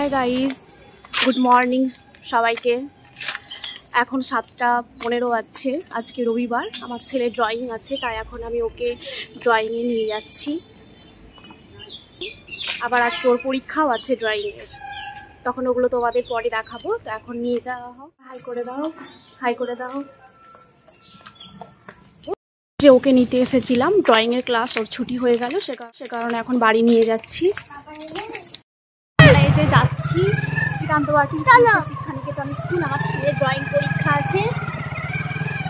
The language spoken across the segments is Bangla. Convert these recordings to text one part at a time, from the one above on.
হাই গাইজ, গুড মর্নিং সবাইকে। এখন 7:15 বাজছে। আজকে রবিবার, আমার ছেলে ড্রয়িং আছে, তাই এখন আমি ওকে ড্রয়িংয়ে নিয়ে যাচ্ছি। আবার আজকে ওর পরীক্ষাও আছে ড্রয়িংয়ের, তখন ওগুলো তোমাদের পরে দেখাবো। তো এখন নিয়ে যাওয়া হোক। হাই করে দাও, হাই করে দাও। যে ওকে নিতে এসেছিলাম, ড্রয়িংয়ের ক্লাস ওর ছুটি হয়ে গেল, সে কারণে এখন বাড়ি নিয়ে যাচ্ছি। এই যে যাচ্ছি শ্রীকান্তবাটি শিক্ষানিকেতন স্কুল। আমার ছেলের ড্রয়িং পরীক্ষা আছে,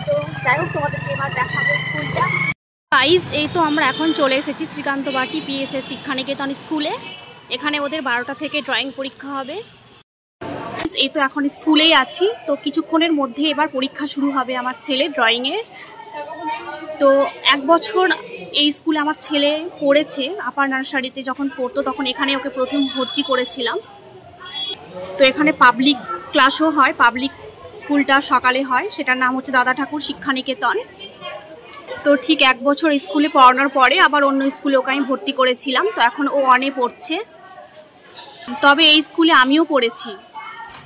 তো যাই হোক তোমাদেরকে এবার দেখাবো স্কুলটা। গাইস, এই তো আমরা এখন চলে এসেছি শ্রীকান্তবাটি পিএসএস শিক্ষানিকেতন স্কুলে। এখানে ওদের 12টা থেকে ড্রয়িং পরীক্ষা হবে। এই তো এখন স্কুলেই আছি, তো কিছুক্ষণের মধ্যে এবার পরীক্ষা শুরু হবে আমার ছেলে ড্রয়িংয়ের। তো 1 বছর এই স্কুলে আমার ছেলে পড়েছে। আপার নার্সারিতে যখন পড়তো তখন এখানে ওকে প্রথম ভর্তি করেছিলাম। তো এখানে পাবলিক ক্লাসও হয়, পাবলিক স্কুলটা সকালে হয়, সেটার নাম হচ্ছে দাদা ঠাকুর শিক্ষানিকেতন। তো ঠিক 1 বছর স্কুলে পড়ানোর পরে আবার অন্য স্কুলে ওকে আমি ভর্তি করেছিলাম। তো এখন ও 1-এ পড়ছে। তবে এই স্কুলে আমিও পড়েছি।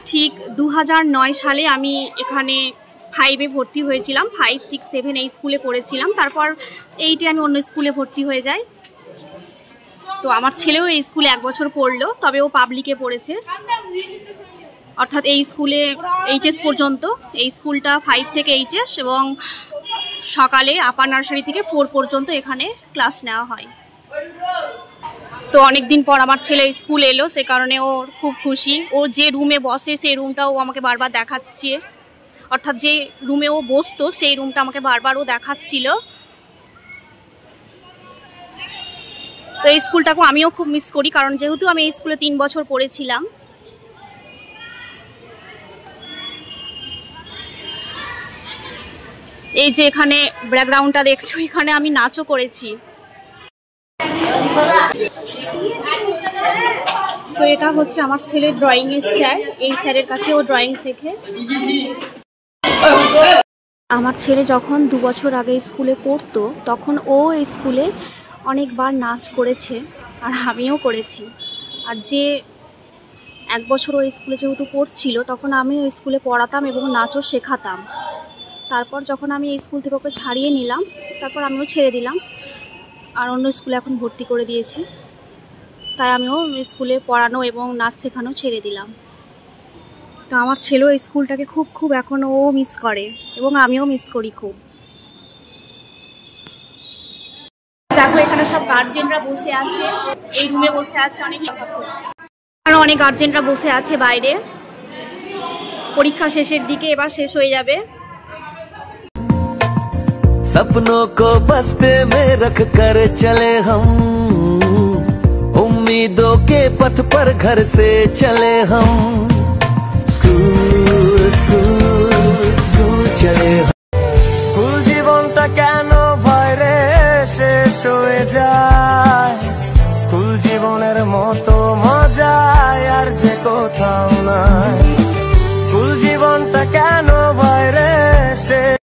ঠিক 2009 সালে আমি এখানে 5-এ ভর্তি হয়েছিলাম। 5, 6, 7 এই স্কুলে পড়েছিলাম। তারপর 8-এ আমি অন্য স্কুলে ভর্তি হয়ে যাই। তো আমার ছেলেও এই স্কুলে 1 বছর পড়লো, তবে ও পাবলিকে পড়েছে। অর্থাৎ এই স্কুলে এইচএস পর্যন্ত, এই স্কুলটা 5 থেকে এইচএস, এবং সকালে আপার নার্সারি থেকে 4 পর্যন্ত এখানে ক্লাস নেওয়া হয়। তো অনেক দিন পর আমার ছেলে স্কুল এলো, সে কারণে ও খুব খুশি। ও যে রুমে বসে সেই রুমটাও আমাকে বারবার দেখাচ্ছে, অর্থাৎ যে রুমে ও বসতো সেই রুমটা আমাকে বারবার ও দেখাচ্ছিল। তো এই স্কুলটাকে আমিও খুব মিস করি, কারণ যেহেতু আমি এই স্কুলে 3 বছর পড়েছিলাম। এই যে এখানে ব্যাকগ্রাউন্ডটা দেখছো, এখানে আমি নাচও করেছি। তো এটা হচ্ছে আমার ছেলের ড্রয়িংয়ের স্যার। এই স্যারের কাছে ও ড্রয়িং শেখে। আমার ছেলে যখন 2 বছর আগে স্কুলে পড়তো তখন ও এই স্কুলে অনেকবার নাচ করেছে, আর আমিও করেছি। আর যে 1 বছর ওই স্কুলে যেহেতু পড়ছিল তখন আমি ওই স্কুলে পড়াতাম এবং নাচও শেখাতাম। তারপর যখন আমি এই স্কুল থেকে ওকে ছাড়িয়ে নিলাম, তারপর আমিও ছেড়ে দিলাম আর অন্য স্কুলে এখন ভর্তি করে দিয়েছি। তাই আমিও স্কুলে পড়ানো এবং নাচ শেখানো ছেড়ে দিলাম। তো আমার ছেলেও এই স্কুলটাকে খুব এখন ও মিস করে, এবং আমিও মিস করি খুব। দেখো এখানে সব গার্জেনরা বসে আছে, এই রুমে বসে আছে অনেক গার্জেনরা বসে আছে বাইরে। পরীক্ষা শেষের দিকে, এবার শেষ হয়ে যাবে। सपनों को बस्ते में रख कर चले हम, उम्मीदों के पथ पर घर से चले हम।